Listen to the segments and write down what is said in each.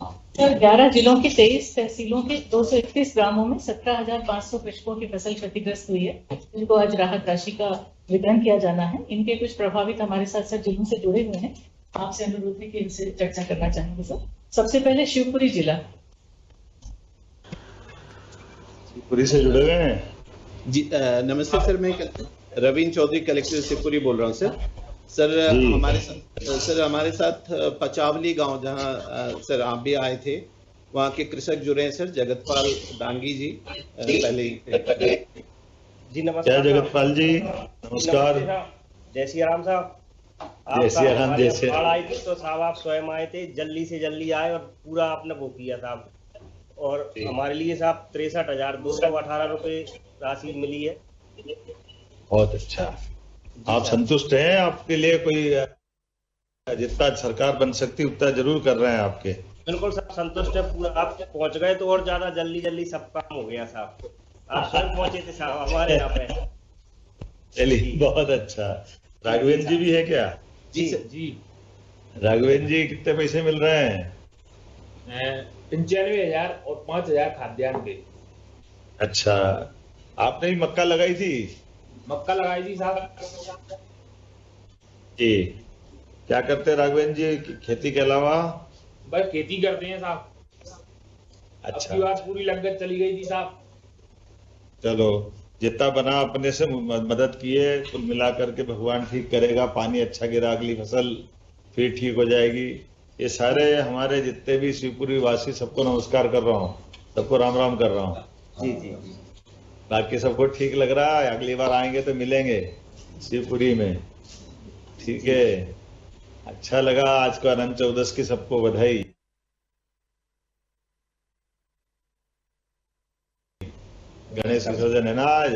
Sir 11 जिलों के 23 तहसीलों के 231 ग्रामों में 17,500 कृषकों की फसल क्षतिग्रस्त हुई है, जिनको आज राहत राशि का वितरण किया जाना है। इनके कुछ प्रभावित हमारे साथ सर जिलों से जुड़े हुए हैं, आपसे अनुरोध है कि इनसे चर्चा करना चाहेंगे सर। सबसे पहले शिवपुरी जिला। शिवपुरी से जुड़े हुए हैं जी। नमस्ते सर, मैं रवीन चौधरी कलेक्टर शिवपुरी बोल रहा हूँ सर। सर हमारे साथ पचावली गांव, जहां सर आप भी आए थे, वहां के कृषक जुड़े हैं सर। जगतपाल डांगी जी पहले ही थे। जी नमस्कार। क्या जगतपाल जी, नमस्कार। जय श्री राम साहब। जय श्री राम। जय श्री राम। आई थी तो साहब आप स्वयं आए थे, जल्दी से जल्दी आए और पूरा आपने वो किया साहब। और हमारे लिए साहब 63,218 रुपए राशि मिली है। बहुत अच्छा। आप संतुष्ट हैं? आपके लिए कोई जितना सरकार बन सकती उतना जरूर कर रहे हैं आपके? बिल्कुल साहब, संतुष्ट है पूरा। आप पहुंच गए तो और ज्यादा जल्दी सब काम हो गया साहब। आप स्वयं पहुंचे थे साहब हमारे यहाँ पे। चलिए, बहुत अच्छा। राघवेंद्र जी भी है क्या? जी जी। राघवेंद्र जी, कितने पैसे मिल रहे हैं? 95,000 और 5,000 खाद्यान्न के। अच्छा, आपने भी मक्का लगाई थी? मक्का लगाई थी साहब। जी। क्या करते हैं राघवेंद्र जी खेती के अलावा? बस खेती करते हैं साहब। अच्छा। अब की बात पूरी लग चली गई थी साहब। चलो, जितना बना अपने से मदद किए, कुल मिला करके भगवान ठीक करेगा। पानी अच्छा गिरा, अगली फसल फिर ठीक हो जाएगी। ये सारे हमारे जितने भी शिवपुरी वासी, सबको नमस्कार कर रहा हूँ, सबको राम राम कर रहा हूँ। जी जी। बाकी सबको ठीक लग रहा है? अगली बार आएंगे तो मिलेंगे शिवपुरी में, ठीक है? अच्छा लगा। आज को अनंत चौदस की सबको बधाई। गणेश विसर्जन है ना आज?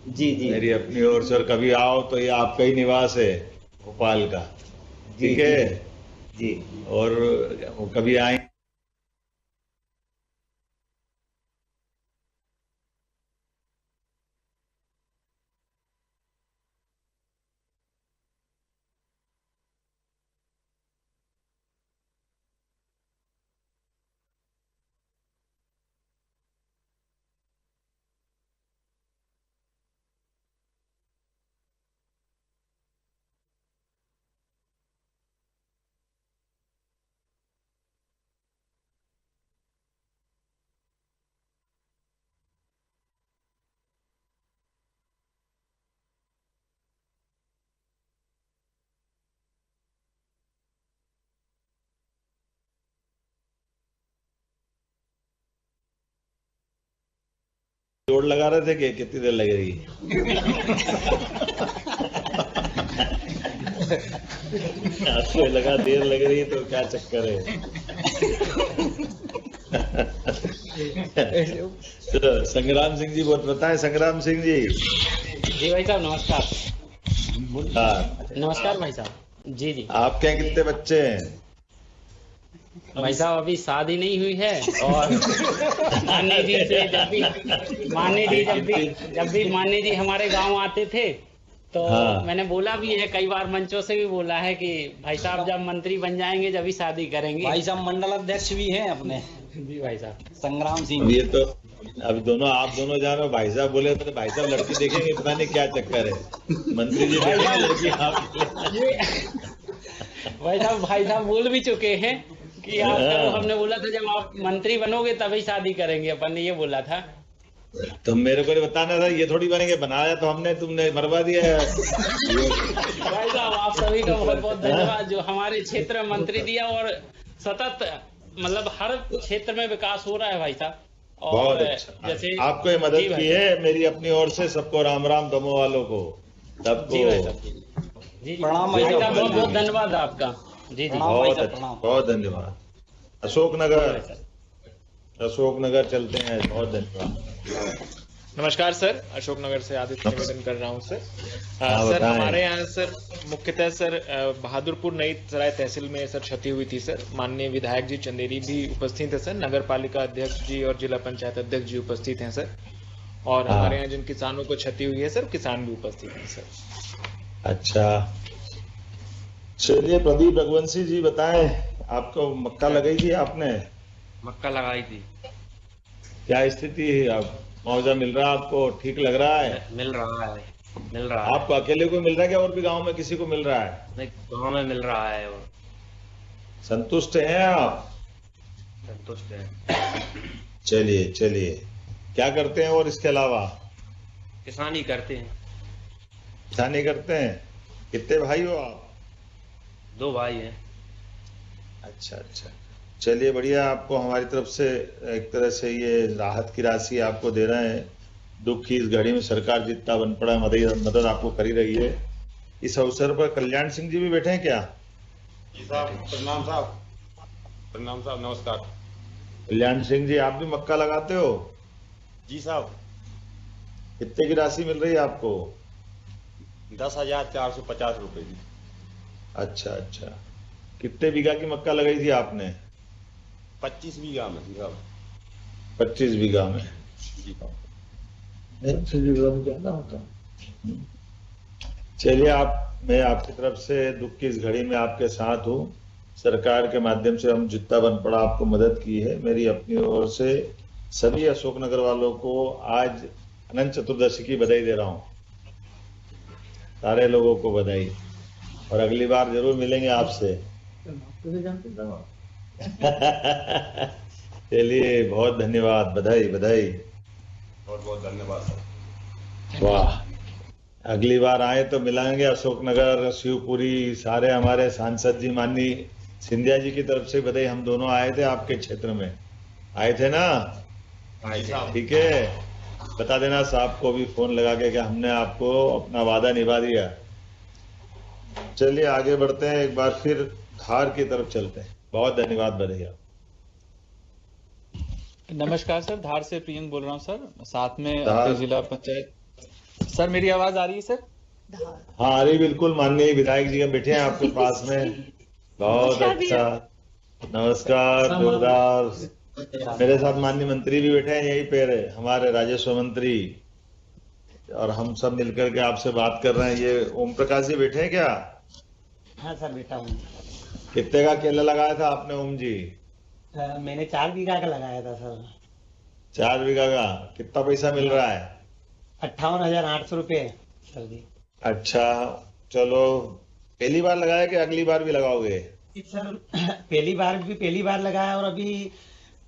जी जी। मेरी अपनी ओर से, और कभी आओ तो ये आपका ही निवास है भोपाल का, ठीक है? जी। और कभी आए जोड़ लगा रहे थे कि कितनी देर लगेगी? आपको लगा देर लग रही है तो क्या चक्कर है? तो संग्राम सिंह जी बताएं। संग्राम सिंह जी। जी भाई साहब नमस्कार। हाँ, नमस्कार भाई साहब। जी जी। आपके यहाँ कितने बच्चे हैं? भाई साहब अभी शादी नहीं हुई है, और मान्य जी से जब भी मान्य जी हमारे गांव आते थे तो मैंने बोला भी है, कई बार मंचों से भी बोला है कि भाई साहब जब मंत्री बन जाएंगे जब ही शादी करेंगे। भाई साहब मंडल अध्यक्ष भी हैं अपने। जी भाई साहब। संग्राम सिंह। ये तो अब दोनों, आप दोनों जानो। भाई साहब बोले तो भाई साहब लड़की देखेंगे, पता नहीं क्या चक्कर है। मंत्री जी देखेंगे लड़की आप। भाई साहब बोल भी चुके हैं कि आप करो। हमने बोला था जब आप मंत्री बनोगे तभी शादी करेंगे, अपन ने ये बोला था। तुम मेरे को बताना था, ये थोड़ी बनेंगे। बनाया तो हमने, तुमने मरवा दिया है। भाई साहब आप सभी का बहुत बहुत धन्यवाद, जो हमारे क्षेत्र में मंत्री दिया, और सतत मतलब हर क्षेत्र में विकास हो रहा है भाई साहब। बहुत अच्छा। जैसे आपको ये मदद की है, मेरी अपनी ओर से सबको राम राम, दमोह वालों को सबको जी प्रणाम भाई साहब। बहुत बहुत धन्यवाद आपका। जी जी बहुत अच्छा, बहुत धन्यवाद। अशोकनगर चलते हैं। बहुत धन्यवाद। नमस्कार सर, अशोकनगर से आदित्य निवेदन कर रहा हूँ सर। सर हमारे यहाँ सर मुख्यतः सर बहादुरपुर नई सराय तहसील में सर क्षति हुई थी सर। माननीय विधायक जी चंदेरी भी उपस्थित है सर, नगर पालिका अध्यक्ष जी और जिला पंचायत अध्यक्ष जी उपस्थित हैं सर, और हमारे यहाँ जिन किसानों को क्षति हुई है सर, किसान भी उपस्थित हैं सर। अच्छा, चलिए प्रदीप रघुवंशी जी बताएं, आपको मक्का लगाई थी आपने? मक्का लगाई थी। क्या स्थिति है अब? मुआवजा मिल रहा है आपको? ठीक लग रहा है? मिल रहा है, मिल रहा है। आपको अकेले को मिल रहा है क्या और भी गांव में किसी को मिल रहा है? नहीं, गाँव में मिल रहा है और संतुष्ट हैं आप? संतुष्ट है। चलिए चलिए, क्या करते हैं और इसके अलावा? किसानी करते हैं। किसानी करते हैं। कितने भाई हो आप? 2 भाई हैं। अच्छा अच्छा, चलिए बढ़िया। आपको हमारी तरफ से एक तरह से ये राहत की राशि आपको दे रहे हैं। दुख की इस घड़ी में सरकार जितना बन पड़ा मदद आपको कर ही रही है। इस अवसर पर कल्याण सिंह जी भी बैठे हैं क्या? जी साहब, प्रणाम साहब। प्रणाम साहब, नमस्कार। कल्याण सिंह जी, आप भी मक्का लगाते हो? जी साहब। कितने की राशि मिल रही है आपको? 10,450 रुपए की। अच्छा अच्छा, कितने बीघा की मक्का लगाई थी आपने? 25 बीघा में साहब। 25 बीघा में। जी साहब। 25 बीघा में ज्यादा होता। चलिए, मैं आपकी तरफ से दुख की इस घड़ी में आपके साथ हूँ। सरकार के माध्यम से हम जितना बन पड़ा आपको मदद की है। मेरी अपनी ओर से सभी अशोकनगर वालों को आज अनंत चतुर्दशी की बधाई दे रहा हूँ। सारे लोगों को बधाई, और अगली बार जरूर मिलेंगे आपसे। चलिए, बहुत धन्यवाद। बधाई बधाई। बहुत बहुत धन्यवाद सर। वाह, अगली बार आए तो मिलाएंगे। अशोकनगर, शिवपुरी, सारे हमारे सांसद जी माननीय सिंधिया जी की तरफ से बधाई। हम दोनों आए थे आपके क्षेत्र में, आए थे ना? ठीक है, बता देना साहब को भी फोन लगा के कि हमने आपको अपना वादा निभा दिया। चलिए आगे बढ़ते हैं, एक बार फिर धार की तरफ चलते हैं। बहुत धन्यवाद, बधाई। नमस्कार सर, धार से प्रियंक बोल रहा हूँ सर, साथ में आपके जिला पंचायत। सर मेरी आवाज आ रही है सर? हाँ आ रही, बिल्कुल। माननीय विधायक जी बैठे हैं आपके पास में। बहुत अच्छा, नमस्कार, जोरदार। मेरे साथ माननीय मंत्री भी बैठे हैं यहीं पे, हमारे राजस्व मंत्री, और हम सब मिलकर के आपसे बात कर रहे हैं। ये ओम प्रकाश जी बैठे हैं क्या? हाँ सर, बेटा हूँ। कितने का केला लगाया था आपने ओम जी? मैंने 4 बीघा का लगाया था सर। 4 बीघा का कितना पैसा मिल रहा है? 58,800 रुपये सर जी। अच्छा, चलो। पहली बार लगाया कि अगली बार भी लगाओगे? सर पहली बार लगाया, और अभी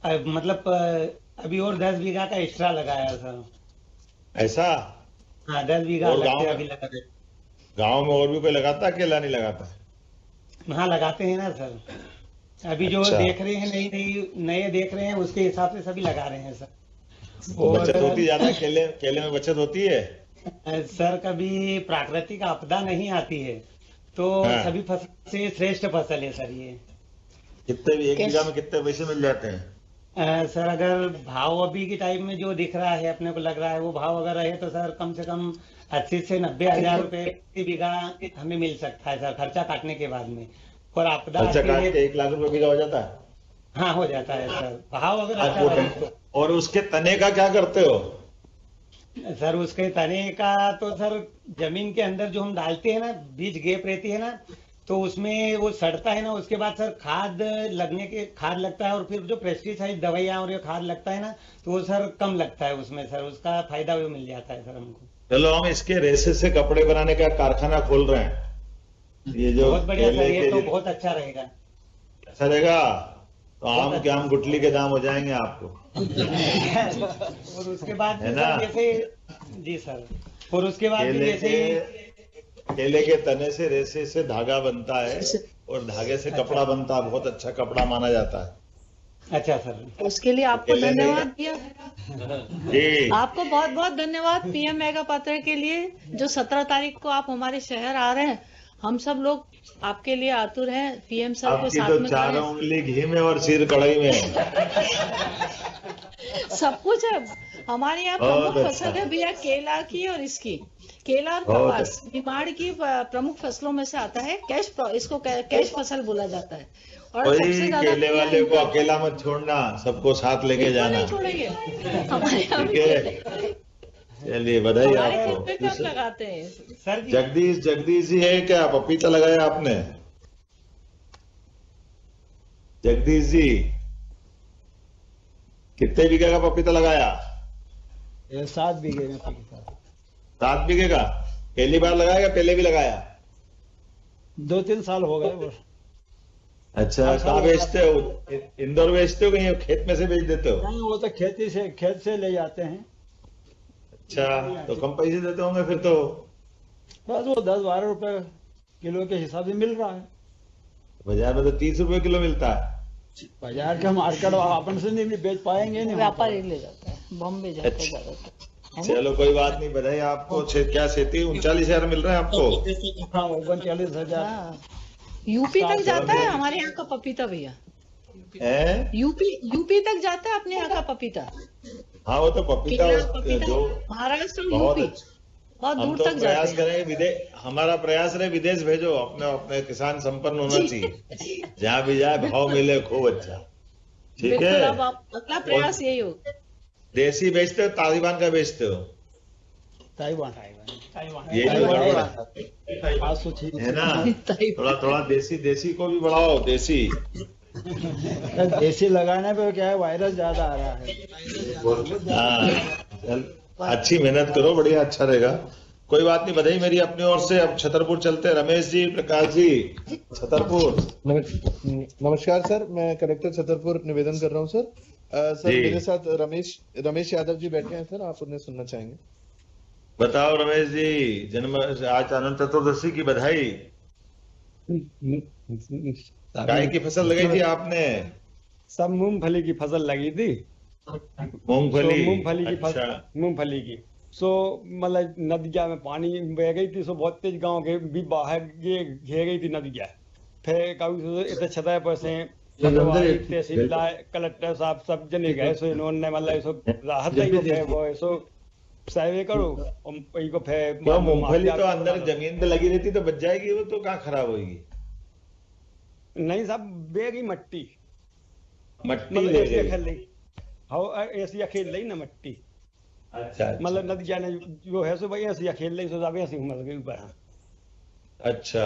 अभी और 10 बीघा का एक्स्ट्रा लगाया सर। ऐसा? हाँ, 10 बीघा अभी लगा। गाँव में और भी कोई लगाता, अकेला नहीं लगाता? हाँ लगाते हैं ना सर। अभी जो अच्छा। देख रहे हैं, नए देख रहे हैं, उसके हिसाब से सभी लगा रहे हैं सर। तो बचत होती ज्यादा? केले में बचत होती है सर? कभी प्राकृतिक आपदा नहीं आती है तो हाँ। सभी फसल से श्रेष्ठ फसल है सर ये। कितने भी, 1 बीघा में कितने पैसे मिल जाते हैं? सर अगर भाव अभी के टाइम में जो दिख रहा है, अपने को लग रहा है, वो भाव अगर रहे तो सर कम से कम 80 से 90 हजार रुपए प्रति बीघा हमें मिल सकता है सर, खर्चा काटने के बाद में। और आपदा खर्चा काट के 1 लाख रुपए बीघा हो जाता है? हाँ हो जाता है सर, भाव अगर अच्छा रहे तो। और उसके तने का क्या करते हो? सर उसके तने का तो सर जमीन के अंदर जो हम डालते हैं ना, बीज गैप रहती है ना, तो उसमें वो सड़ता है ना, उसके बाद सर खाद लगता है, और फिर जो पेस्टिसाइड दवाइयाँ और ये खाद लगता है ना, तो वो सर कम लगता है उसमें सर, उसका फायदा वो मिल जाता है सर हमको। चलो, हम इसके रेसे से कपड़े बनाने का कारखाना खोल रहे हैं। ये जो बहुत बढ़िया सर, ये तो बहुत अच्छा रहेगा। अच्छा रहेगा तो आम के आम गुठली के दाम हो जाएंगे आपको। और उसके बाद है ना? जैसे जी सर, और उसके बाद केले के तने से, रेसे से धागा बनता है, और धागे से कपड़ा बनता है। बहुत अच्छा कपड़ा माना जाता है। अच्छा सर, उसके लिए आपको धन्यवाद दिया जी। आपको बहुत बहुत धन्यवाद पीएम मेगा पात्र के लिए, जो 17 तारीख को आप हमारे शहर आ रहे हैं। हम सब लोग आपके लिए आतुर हैं, पीएम सर को साथ तो में 4 उंगली घी में और सिर कढ़ाई में सब कुछ है। हमारे यहाँ प्रमुख फसल है भैया केला की, और इसकी केला और कपास निमाड़ की प्रमुख फसलों में से आता है। इसको कैश फसल बोला जाता है। और सबसे ज्यादा केले वाले को अकेला मत छोड़ना, सबको साथ लेके जाना। नहीं छोड़ेंगे हमारे यहाँ। ठीक है, चलिए बधाई आपको। कब लगाते हैं सर? जगदीश जी है क्या? पपीता लगाया आपने? जगदीश जी कितने बीघे का पपीता लगाया? 7 बीघे में पपीता। 7 बीघे का? पहली बार लगाया या पहले भी लगाया? 2-3 साल हो गए वो। अच्छा, कहाँ बेचते हो? इंदौर बेचते हो कहीं खेत में से बेच देते हो? नहीं, वो तो खेत से ले जाते हैं। अच्छा, तो कम पैसे देते होंगे फिर तो? बस वो 10-12 रुपए किलो के हिसाब से मिल रहा है। बाजार में तो 30 रुपए किलो मिलता है। बाजार का मार्केट अपन से नहीं बेच पाएंगे, नहीं व्यापारी ले जाता है, बॉम्बे जाता है ज्यादातर। चलो कोई बात नहीं, बधाई आपको। क्या खेती 39,000 मिल रहा है आपको? हाँ, 39,000। यूपी तक जाता है हमारे यहाँ का पपीता भैया। यूपी तक जाता है अपने यहाँ का पपीता। हाँ, वो तो पपीता जो महाराष्ट्र बहुत यूपी बहुत हम दूर तो तक प्रयास जाते हैं। करेंगे हमारा प्रयास रहे विदेश भेजो। अपने किसान संपन्न होना चाहिए, जहाँ भी जाए भाव मिले, खूब अच्छा। ठीक है, बिल्कुल। अब अगला प्रयास यही हो। देसी बेचते हो तालिबान का बेचते हो? ताइवान ये है ना, थोड़ा देसी को भी बढ़ाओ। देसी लगाने पे क्या है, वायरस ज्यादा आ रहा है। हाँ, अच्छी मेहनत करो, बढ़िया, अच्छा रहेगा। कोई बात नहीं, बधाई मेरी अपनी ओर से। अब छतरपुर चलते हैं। रमेश जी, प्रकाश जी, छतरपुर। नमस्कार सर, मैं कलेक्टर छतरपुर निवेदन कर रहा हूँ सर। सर मेरे साथ रमेश यादव जी बैठे हैं सर, आप उन्हें सुनना चाहेंगे? बताओ रमेश जी, आज अनंत चतुर्दशी की बधाई। गाय की फसल लगाई थी आपने? सब मूंगफली की फसल लगी थी। मूंगफली की फसल, मूंगफली की। सो मतलब नदिया में पानी बह गई थी, सो बहुत तेज गांव के भी बाहर घे गई थी नदिया। फिर कभी इतने छतः पर से तहसीलदार कलेक्टर साहब सब जने गए, सो इन्होंने मतलब राहत दी वो ऐसो सर्वे करो। मूंगफली तो अंदर जमीन पे लगी रहती तो बच जाएगी, वो तो कहाँ खराब होगी? नहीं साहब, बेगी मट्टी ले गई। हाँ, ऐसी अखेल ली ना मट्टी। अच्छा, मतलब नदी जाने जो है सो भाई ऐसी अखेल ली, सो जावे ऐसी उमर गई ऊपर। अच्छा।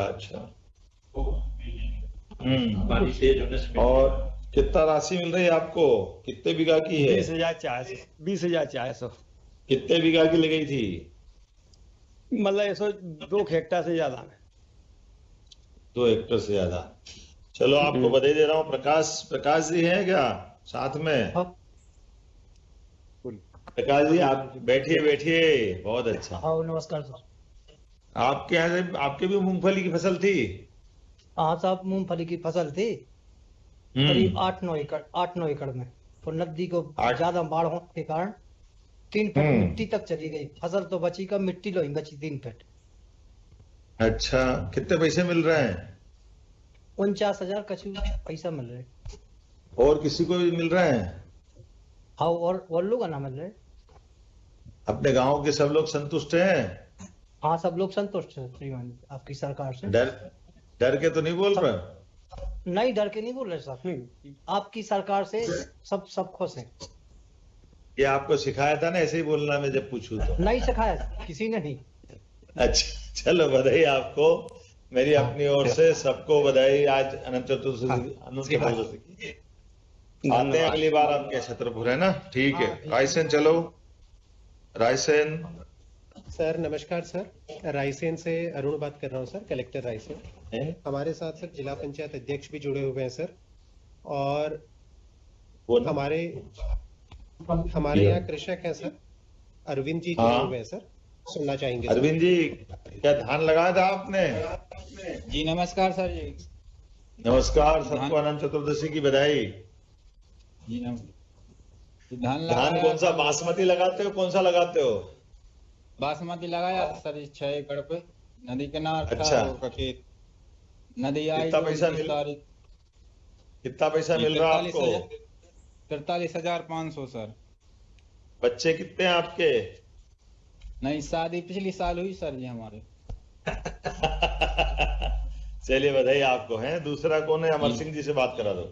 और कितना राशि मिल रही है आपको? कितने बीघा की है? 20,400। कितने बीघा की लगाई थी? मतलब ऐसा 2 हेक्टेयर से ज्यादा में। 2 हेक्टेयर से ज्यादा। चलो, आपको बधाई दे रहा हूँ। प्रकाश जी हैं क्या साथ में? प्रकाश जी, आप बैठिए। बहुत अच्छा। हाँ, नमस्कार सर। आपके यहाँ से आपके भी मूंगफली की फसल थी? हाँ साहब, मूंगफली की फसल थी करीब 8-9 एकड़ में। तो नदी को ज्यादा बाढ़ होने के कारण 3 फीट मिट्टी तक चली गई। फसल तो बची का, मिट्टी लो बची 3 फीट। अच्छा, कितने पैसे मिल रहे हैं? 49,000 कछु पैसा मिल रहे। और किसी को भी मिल रहे हैं? हाँ, और लोग ना मिल रहे। अपने गांव के सब लोग संतुष्ट हैं? हाँ, सब लोग संतुष्ट हैं श्रीमान आपकी सरकार से। डर के तो नहीं बोल रहे? नहीं, डर के नहीं बोल रहे साहब, आपकी सरकार से सब खुश हैं। ये आपको सिखाया था ना ऐसे ही बोलना, मैं जब पूछूं तो? नहीं सिखाया, किसी ने नहीं। अच्छा, चलो बधाई आपको मेरी अपनी ओर से। सबको बधाई आज अनंत चतुर्दशी की। आते हैं अगली बार आपके छतरपुर, है ना? ठीक है, रायसेन चलो। रायसेन सर, नमस्कार सर। रायसेन से अरुण बात कर रहा हूँ सर, कलेक्टर रायसेन। हमारे साथ सर जिला पंचायत अध्यक्ष भी जुड़े हुए हैं सर, और हमारे यहाँ कृषक हैं सर, अरविंद जी जुड़े हुए हैं सर, सुनना चाहेंगे। अरविंद जी, क्या धान लगाया था आपने? जी नमस्कार सर जी। नमस्कार, सबको अनंत चतुर्दशी की बधाई। धान कौन सा बासमती लगाते हो, कौन सा लगाते हो? बासमती लगाया सर 6 एकड़ पे, नदी किनार। अच्छा, खेत नदी आई। कितना पैसा मिल रहा है आपको? 43,500 सर। बच्चे कितने हैं आपके? नहीं, शादी पिछली साल हुई सर जी हमारे। चलिए बधाई आपको। है दूसरा कौन है? अमर सिंह जी से बात करा दो।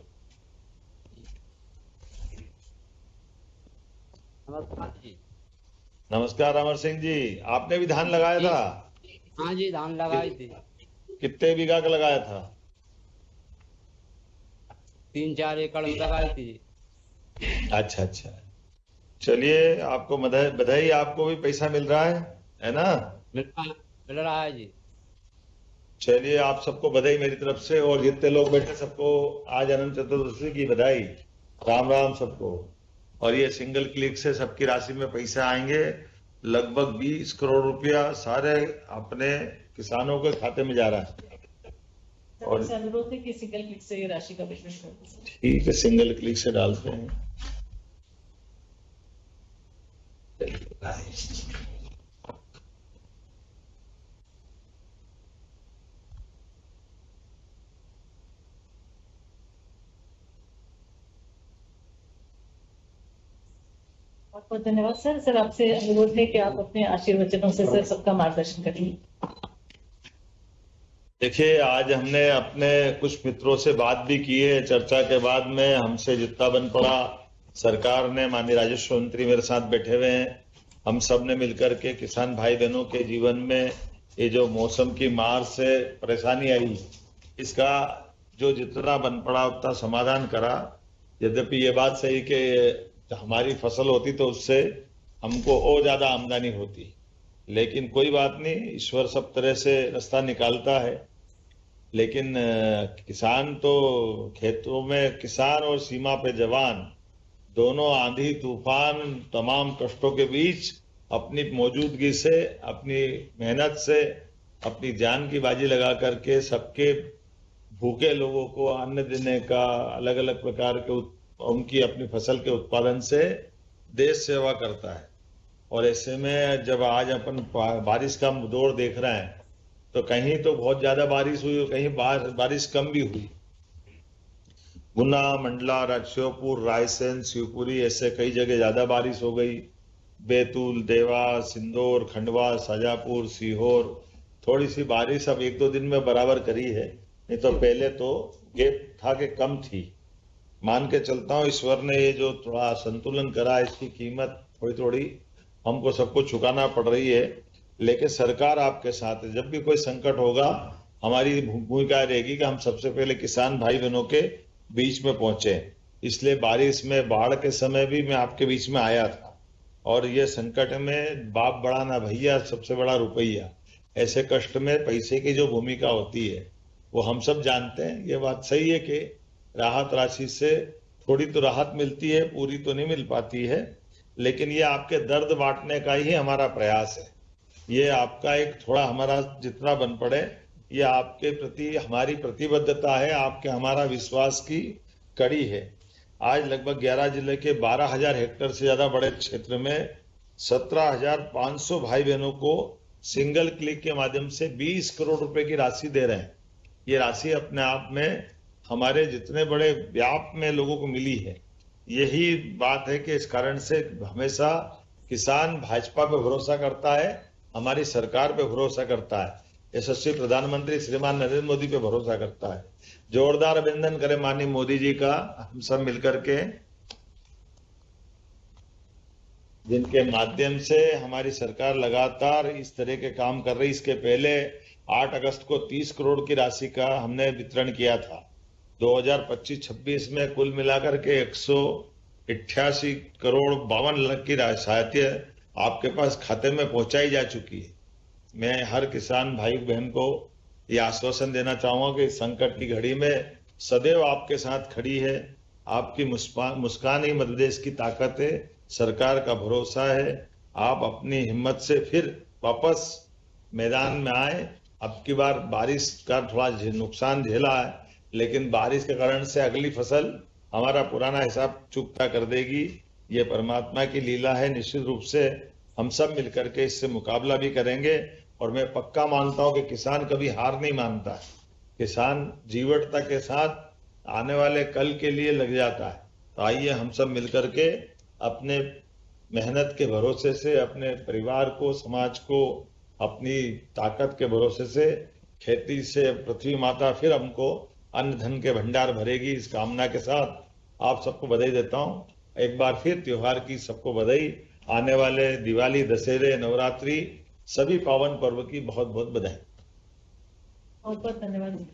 नमस्कार अमर सिंह जी, आपने भी धान लगाया था? हाँ जी, धान लगाई थी। कितने बीघा का लगाया था? 3-4 एकड़ में लगाई थी। अच्छा अच्छा, चलिए आपको बधाई, आपको भी पैसा मिल रहा है ना? मिल रहा है जी। चलिए आप सबको बधाई मेरी तरफ से, और जितने लोग बैठे सबको आज अनंत चतुर्दशी की बधाई, राम राम सबको। और ये सिंगल क्लिक से सबकी राशि में पैसे आएंगे, लगभग 20 करोड़ रुपया सारे अपने किसानों के खाते में जा रहा है। और अनुरोध है कि सिंगल क्लिक से ये राशि का वितरण कर दें। ठीक है, सिंगल क्लिक से डालते हैं। बहुत बहुत धन्यवाद सर। सर आपसे अनुरोध है कि आप अपने आशीर्वचनों से सर सबका मार्गदर्शन करिए। देखिए, आज हमने अपने कुछ मित्रों से बात भी की है, चर्चा के बाद में हमसे जितना बन पड़ा, सरकार ने, माननीय राजस्व मंत्री मेरे साथ बैठे हुए हैं, हम सब ने मिलकर के किसान भाई बहनों के जीवन में ये जो मौसम की मार से परेशानी आई, इसका जो जितना बन पड़ा उतना समाधान करा। यद्यपि ये बात सही कि हमारी फसल होती तो उससे हमको और ज्यादा आमदनी होती, लेकिन कोई बात नहीं, ईश्वर सब तरह से रास्ता निकालता है। लेकिन किसान तो खेतों में, किसान और सीमा पे जवान दोनों आंधी तूफान तमाम कष्टों के बीच अपनी मौजूदगी से, अपनी मेहनत से, अपनी जान की बाजी लगा करके सबके भूखे लोगों को अन्न देने का, अलग अलग प्रकार के उनकी अपनी फसल के उत्पादन से देश सेवा करता है। और ऐसे में जब आज अपन बारिश का दौर देख रहे हैं, तो कहीं तो बहुत ज्यादा बारिश हुई और कहीं बारिश कम भी हुई। गुना, मंडला, राजश्योपुर, रायसेन, शिवपुरी, ऐसे कई जगह ज्यादा बारिश हो गई। बैतूल, देवास, इंदौर, खंडवा, शाजापुर, सीहोर, थोड़ी सी बारिश अब 1-2 दिन में बराबर करी है, नहीं तो पहले तो गैप था कि कम थी। मान के चलता हूँ ईश्वर ने ये जो थोड़ा संतुलन करा, इसकी कीमत थोड़ी थोड़ी हमको सबको चुकाना पड़ रही है। लेकिन सरकार आपके साथ है। जब भी कोई संकट होगा, हमारी भूमिका रहेगी कि हम सबसे पहले किसान भाई बहनों के बीच में पहुंचे। इसलिए बारिश में, बाढ़ के समय भी मैं आपके बीच में आया था, और ये संकट में बाप बड़ा ना भैया, सबसे बड़ा रुपया। ऐसे कष्ट में पैसे की जो भूमिका होती है वो हम सब जानते हैं। ये बात सही है कि राहत राशि से थोड़ी तो राहत मिलती है, पूरी तो नहीं मिल पाती है, लेकिन ये आपके दर्द बांटने का ही हमारा प्रयास है। ये आपका एक थोड़ा हमारा जितना बन पड़े, ये आपके प्रति हमारी प्रतिबद्धता है, आपके हमारा विश्वास की कड़ी है। आज लगभग 11 जिले के 12,000 हेक्टेयर से ज्यादा बड़े क्षेत्र में 17,500 भाई बहनों को सिंगल क्लिक के माध्यम से 20 करोड़ रुपए की राशि दे रहे हैं। ये राशि अपने आप में हमारे जितने बड़े व्याप में लोगों को मिली है, यही बात है कि इस कारण से हमेशा किसान भाजपा पे भरोसा करता है, हमारी सरकार पे भरोसा करता है, यशस्वी प्रधानमंत्री श्रीमान नरेंद्र मोदी पे भरोसा करता है। जोरदार अभिनंदन करें माननीय मोदी जी का, हम सब मिलकर के, जिनके माध्यम से हमारी सरकार लगातार इस तरह के काम कर रही। इसके पहले 8 अगस्त को 30 करोड़ की राशि का हमने वितरण किया था। 2025-26 में कुल मिलाकर के 188 करोड़ 52 लाख की सहायता आपके पास खाते में पहुंचाई जा चुकी है। मैं हर किसान भाई बहन को ये आश्वासन देना चाहूंगा कि संकट की घड़ी में सदैव आपके साथ खड़ी है। आपकी मुस्कान ही मध्य प्रदेश की ताकत है, सरकार का भरोसा है। आप अपनी हिम्मत से फिर वापस मैदान में आए। अब की बार बारिश का थोड़ा नुकसान झेला है, लेकिन बारिश के कारण से अगली फसल हमारा पुराना हिसाब चुकता कर देगी। ये परमात्मा की लीला है। निश्चित रूप से हम सब मिलकर के इससे मुकाबला भी करेंगे, और मैं पक्का मानता हूं कि किसान कभी हार नहीं मानता है। किसान जीवटता के साथ आने वाले कल के लिए लग जाता है। तो आइए हम सब मिलकर के अपने मेहनत के भरोसे से, अपने परिवार को, समाज को, अपनी ताकत के भरोसे से, खेती से पृथ्वी माता फिर हमको अन्न धन के भंडार भरेगी। इस कामना के साथ आप सबको बधाई देता हूं। एक बार फिर त्योहार की सबको बधाई। आने वाले दिवाली, दशहरे, नवरात्रि, सभी पावन पर्व की बहुत बहुत बधाई। बहुत बहुत धन्यवाद।